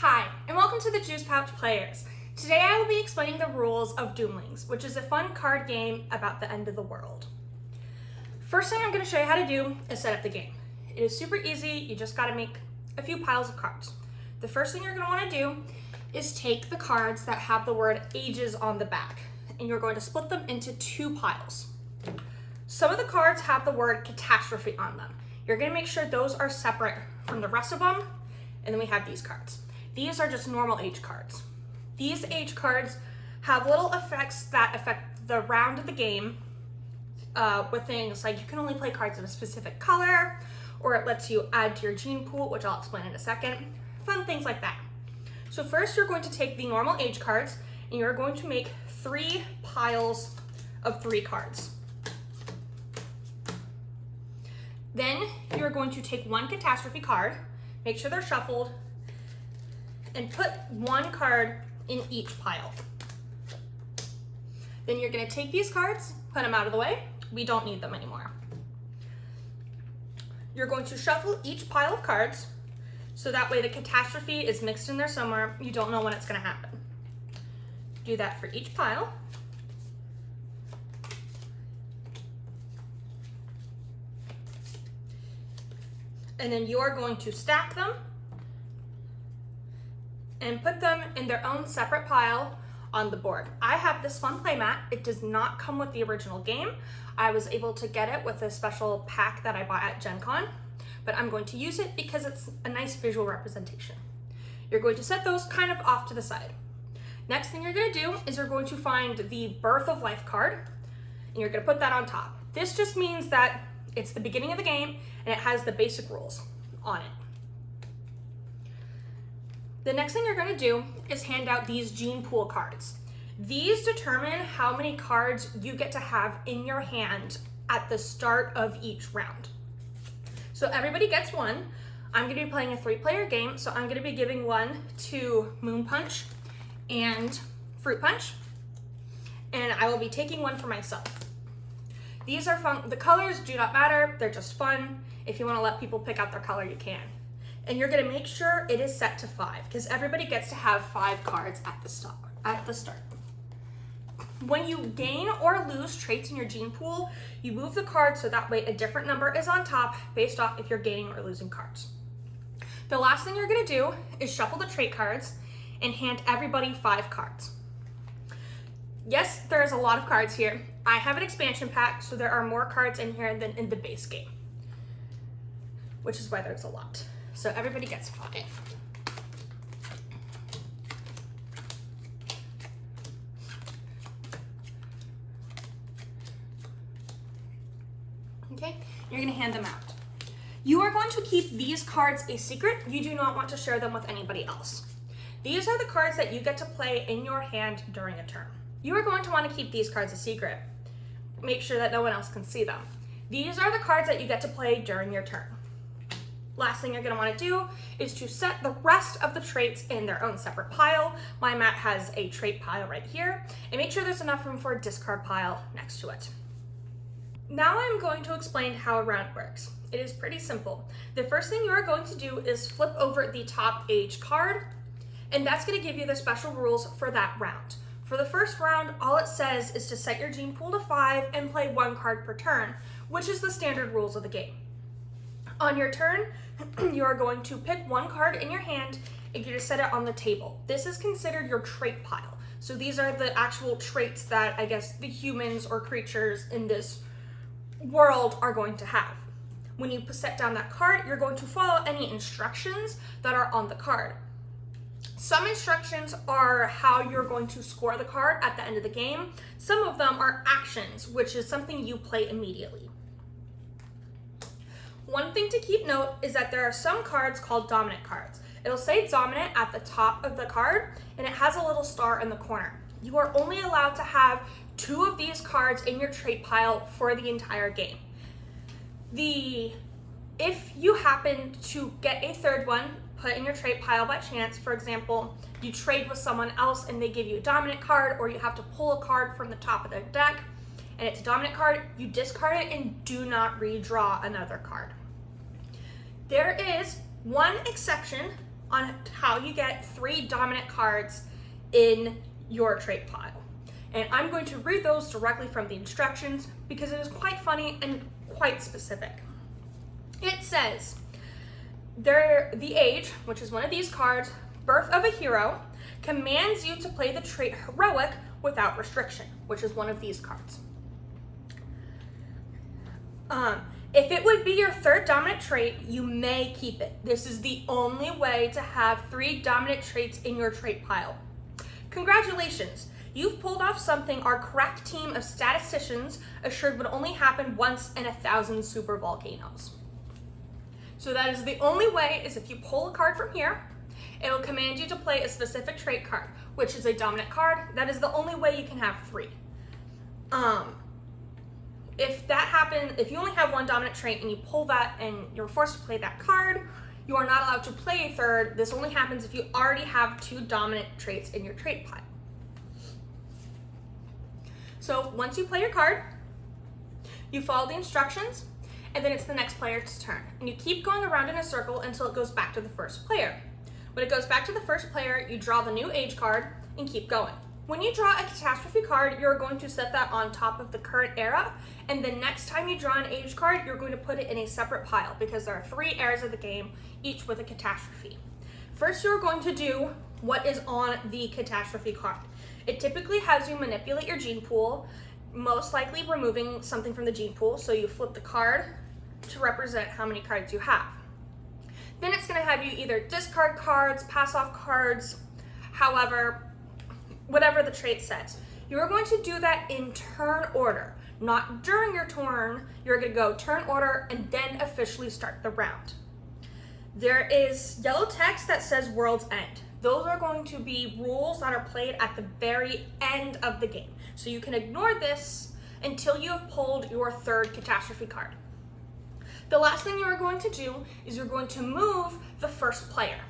Hi, and welcome to the Juice Pouch Players. Today I will be explaining the rules of Doomlings, which is a fun card game about the end of the world. First thing I'm going to show you how to do is set up the game. It is super easy, you just got to make a few piles of cards. The first thing you're going to want to do is take the cards that have the word ages on the back, and you're going to split them into two piles. Some of the cards have the word catastrophe on them. You're going to make sure those are separate from the rest of them, and then we have these cards. These are just normal age cards. These age cards have little effects that affect the round of the game with things like you can only play cards of a specific color, or it lets you add to your gene pool, which I'll explain in a second. Fun things like that. So first you're going to take the normal age cards and you're going to make 3 piles of 3 cards. Then you're going to take 1 catastrophe card, make sure they're shuffled, and put 1 card in each pile. Then you're going to take these cards, put them out of the way. We don't need them anymore. You're going to shuffle each pile of cards, so that way the catastrophe is mixed in there somewhere. You don't know when it's going to happen. Do that for each pile. And then you're going to stack them and put them in their own separate pile on the board. I have this fun playmat. It does not come with the original game. I was able to get it with a special pack that I bought at Gen Con, but I'm going to use it because it's a nice visual representation. You're going to set those kind of off to the side. Next thing you're going to do is you're going to find the Birth of Life card, and you're going to put that on top. This just means that it's the beginning of the game and it has the basic rules on it. The next thing you're going to do is hand out these gene pool cards. These determine how many cards you get to have in your hand at the start of each round. So everybody gets one. I'm going to be playing a 3-player game, so I'm going to be giving one to Moon Punch and Fruit Punch, and I will be taking one for myself. These are fun. The colors do not matter. They're just fun. If you want to let people pick out their color, you can. And you're going to make sure it is set to 5 because everybody gets to have 5 cards at the start. When you gain or lose traits in your gene pool, you move the card so that way a different number is on top based off if you're gaining or losing cards. The last thing you're going to do is shuffle the trait cards and hand everybody 5 cards. Yes, there's a lot of cards here. I have an expansion pack, so there are more cards in here than in the base game, which is why there's a lot. So everybody gets 5. Okay, you're gonna hand them out. You are going to keep these cards a secret. You do not want to share them with anybody else. These are the cards that you get to play in your hand during a turn. You are going to want to keep these cards a secret. Make sure that no one else can see them. These are the cards that you get to play during your turn. Last thing you're going to want to do is to set the rest of the traits in their own separate pile. My mat has a trait pile right here, and make sure there's enough room for a discard pile next to it. Now I'm going to explain how a round works. It is pretty simple. The first thing you are going to do is flip over the top age card, and that's going to give you the special rules for that round. For the first round, all it says is to set your gene pool to 5 and play 1 card per turn, which is the standard rules of the game. On your turn, you are going to pick 1 card in your hand and you're to set it on the table. This is considered your trait pile. So these are the actual traits that I guess the humans or creatures in this world are going to have. When you set down that card, you're going to follow any instructions that are on the card. Some instructions are how you're going to score the card at the end of the game. Some of them are actions, which is something you play immediately. One thing to keep note is that there are some cards called dominant cards. It'll say dominant at the top of the card, and it has a little star in the corner. You are only allowed to have 2 of these cards in your trait pile for the entire game. If you happen to get a third one put in your trait pile by chance, for example, you trade with someone else and they give you a dominant card, or you have to pull a card from the top of the deck and it's a dominant card, you discard it and do not redraw another card. There is one exception on how you get 3 dominant cards in your trait pile. And I'm going to read those directly from the instructions because it is quite funny and quite specific. It says, the age, which is one of these cards, Birth of a Hero, commands you to play the trait Heroic without restriction, which is one of these cards. If it would be your 3rd dominant trait, you may keep it. This is the only way to have 3 dominant traits in your trait pile. Congratulations, you've pulled off something our crack team of statisticians assured would only happen once in 1,000 super volcanoes. So that is the only way, is if you pull a card from here, it will command you to play a specific trait card, which is a dominant card. That is the only way you can have 3. If that happens, if you only have 1 dominant trait and you pull that and you're forced to play that card, you are not allowed to play a 3rd. This only happens if you already have 2 dominant traits in your trait pile. So once you play your card, you follow the instructions, and then it's the next player's turn. And you keep going around in a circle until it goes back to the first player. When it goes back to the first player, you draw the new age card and keep going. When you draw a catastrophe card, you're going to set that on top of the current era, and the next time you draw an age card, you're going to put it in a separate pile because there are 3 eras of the game, each with a catastrophe. First, you're going to do what is on the catastrophe card. It typically has you manipulate your gene pool, most likely removing something from the gene pool, so you flip the card to represent how many cards you have. Then it's going to have you either discard cards, pass off cards, however, whatever the trait says. You're going to do that in turn order, not during your turn. You're going to go turn order and then officially start the round. There is yellow text that says World's End. Those are going to be rules that are played at the very end of the game. So you can ignore this until you have pulled your 3rd catastrophe card. The last thing you are going to do is you're going to move the first player.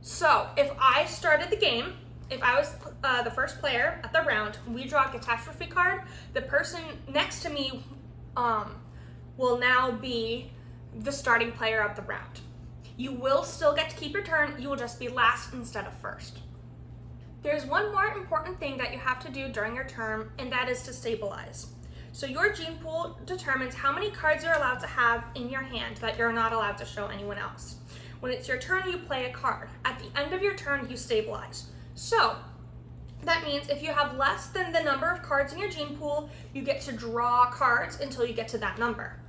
So if I started the game, if I was the first player at the round, we draw a catastrophe card, the person next to me will now be the starting player of the round. You will still get to keep your turn, you will just be last instead of first. There's one more important thing that you have to do during your turn, and that is to stabilize. So your gene pool determines how many cards you're allowed to have in your hand that you're not allowed to show anyone else. When it's your turn, you play a card. At the end of your turn, you stabilize. So that means if you have less than the number of cards in your gene pool, you get to draw cards until you get to that number.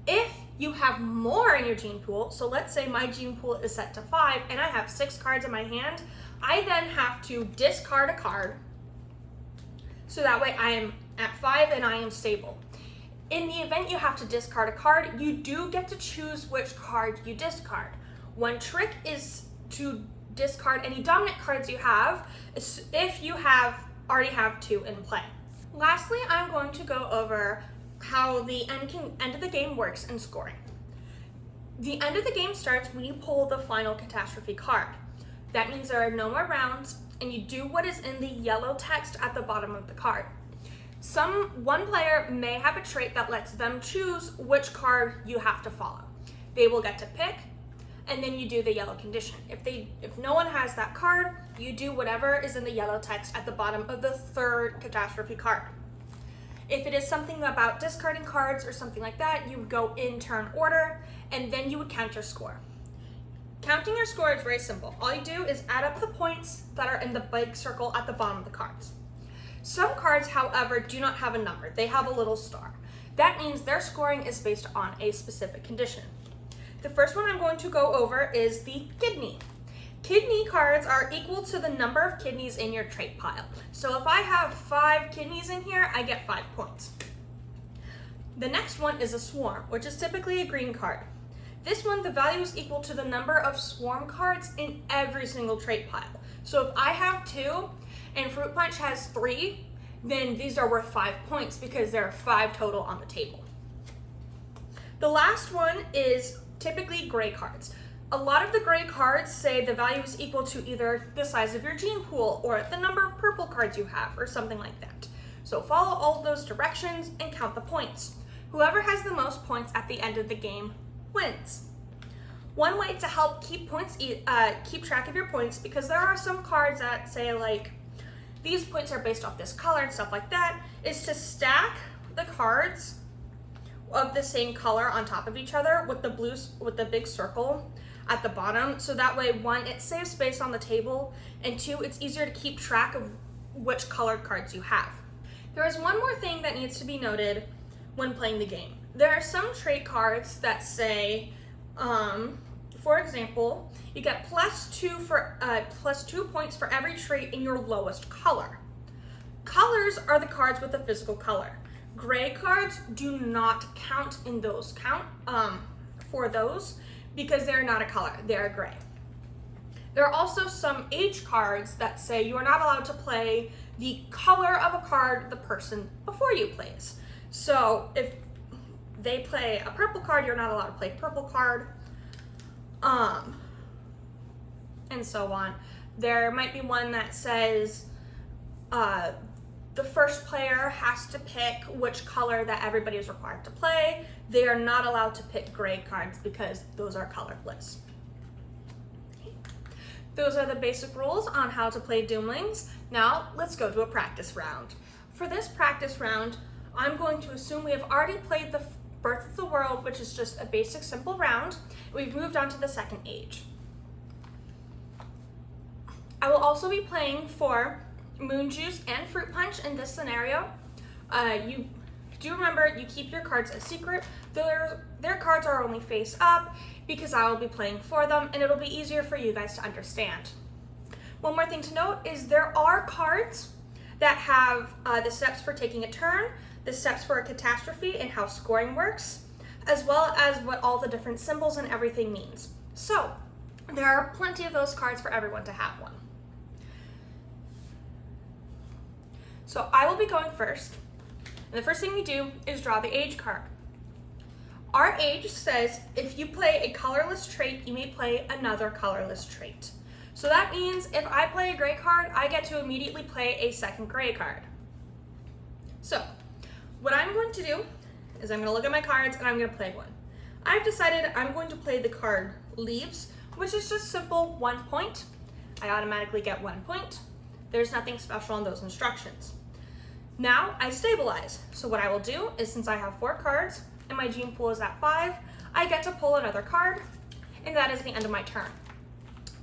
If you have more in your gene pool, so let's say my gene pool is set to 5 and I have 6 cards in my hand, I then have to discard a card so that way I am at 5 and I am stable. In the event you have to discard a card, you do get to choose which card you discard. One trick is to discard any dominant cards you have if you already have 2 in play. Lastly, I'm going to go over how the end of the game works in scoring. The end of the game starts when you pull the final catastrophe card. That means there are no more rounds, and you do what is in the yellow text at the bottom of the card. One player may have a trait that lets them choose which card you have to follow. They will get to pick, and then you do the yellow condition. If no one has that card, you do whatever is in the yellow text at the bottom of the 3rd catastrophe card. If it is something about discarding cards or something like that, you would go in turn order, and then you would count your score. Counting your score is very simple. All you do is add up the points that are in the big circle at the bottom of the cards. Some cards, however, do not have a number. They have a little star. That means their scoring is based on a specific condition. The first one I'm going to go over is the kidney. Kidney cards are equal to the number of kidneys in your trait pile. So if I have 5 kidneys in here, I get 5 points. The next one is a swarm, which is typically a green card. This one, the value is equal to the number of swarm cards in every single trait pile. So if I have 2 and Fruit Punch has 3, then these are worth 5 points because there are 5 total on the table. The last one is typically gray cards. A lot of the gray cards say the value is equal to either the size of your gene pool or the number of purple cards you have or something like that. So follow all of those directions and count the points. Whoever has the most points at the end of the game wins. One way to help keep track of your points, because there are some cards that say like these points are based off this color and stuff like that, is to stack the cards of the same color on top of each other with the big circle at the bottom. So that way, one, it saves space on the table, and two, it's easier to keep track of which colored cards you have. There is one more thing that needs to be noted when playing the game. There are some trait cards that say, for example, you get +2 points for every trait in your lowest color. Colors are the cards with the physical color. Gray cards do not count in those for those, because they're not a color, they're gray. There are also some age cards that say you are not allowed to play the color of a card the person before you plays. So if they play a purple card, you're not allowed to play a purple card, and so on. There might be one that says the first player has to pick which color that everybody is required to play. They are not allowed to pick gray cards because those are colorless. Those are the basic rules on how to play Doomlings. Now let's go to a practice round. For this practice round, I'm going to assume we have already played the Birth of the World, which is just a basic simple round. We've moved on to the second age. I will also be playing for Moon Juice and Fruit Punch in this scenario. You do remember, you keep your cards a secret. Their cards are only face up because I will be playing for them, and it'll be easier for you guys to understand. One more thing to note is there are cards that have the steps for taking a turn, the steps for a catastrophe, and how scoring works, as well as what all the different symbols and everything means. So there are plenty of those cards for everyone to have one. So I will be going first, and the first thing we do is draw the age card. Our age says if you play a colorless trait, you may play another colorless trait. So that means if I play a gray card, I get to immediately play a second gray card. So what I'm going to do is I'm going to look at my cards and I'm going to play one. I've decided I'm going to play the card Leaves, which is just simple 1 point. I automatically get 1 point. There's nothing special in those instructions. Now I stabilize. So what I will do is, since I have 4 cards and my gene pool is at 5, I get to pull another card, and that is the end of my turn.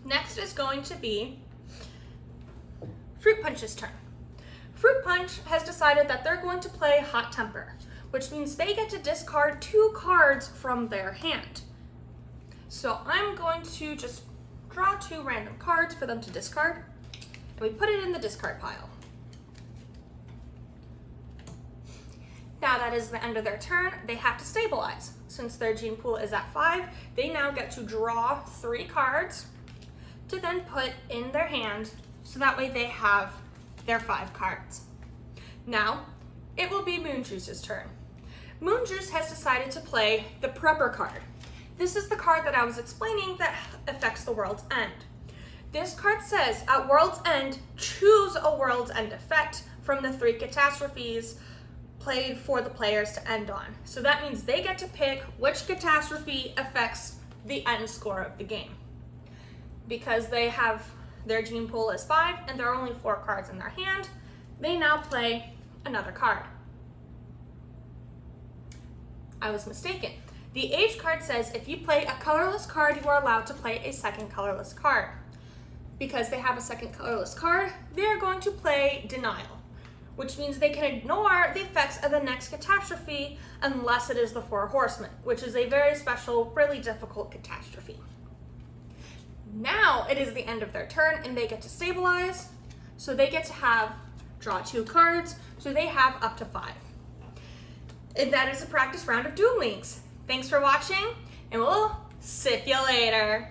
Next is going to be Fruit Punch's turn. Fruit Punch has decided that they're going to play Hot Temper, which means they get to discard 2 cards from their hand. So I'm going to just draw 2 random cards for them to discard, and we put it in the discard pile. Now that is the end of their turn, they have to stabilize. Since their gene pool is at 5, they now get to draw 3 cards to then put in their hand, so that way they have their 5 cards. Now, it will be Moon Juice's turn. Moon Juice has decided to play the Prepper card. This is the card that I was explaining that affects the World's End. This card says, at World's End, choose a World's End effect from the 3 catastrophes played for the players to end on. So that means they get to pick which catastrophe affects the end score of the game. Because they have their gene pool is 5 and there are only 4 cards in their hand, they now play another card. I was mistaken. The age card says if you play a colorless card, you are allowed to play a second colorless card. Because they have a second colorless card, they are going to play Denial, which means they can ignore the effects of the next catastrophe unless it is the 4 Horsemen, which is a very special, really difficult catastrophe. Now it is the end of their turn and they get to stabilize, so they get to draw 2 cards, so they have up to 5. And that is a practice round of Doomlings. Thanks for watching, and we'll see you later.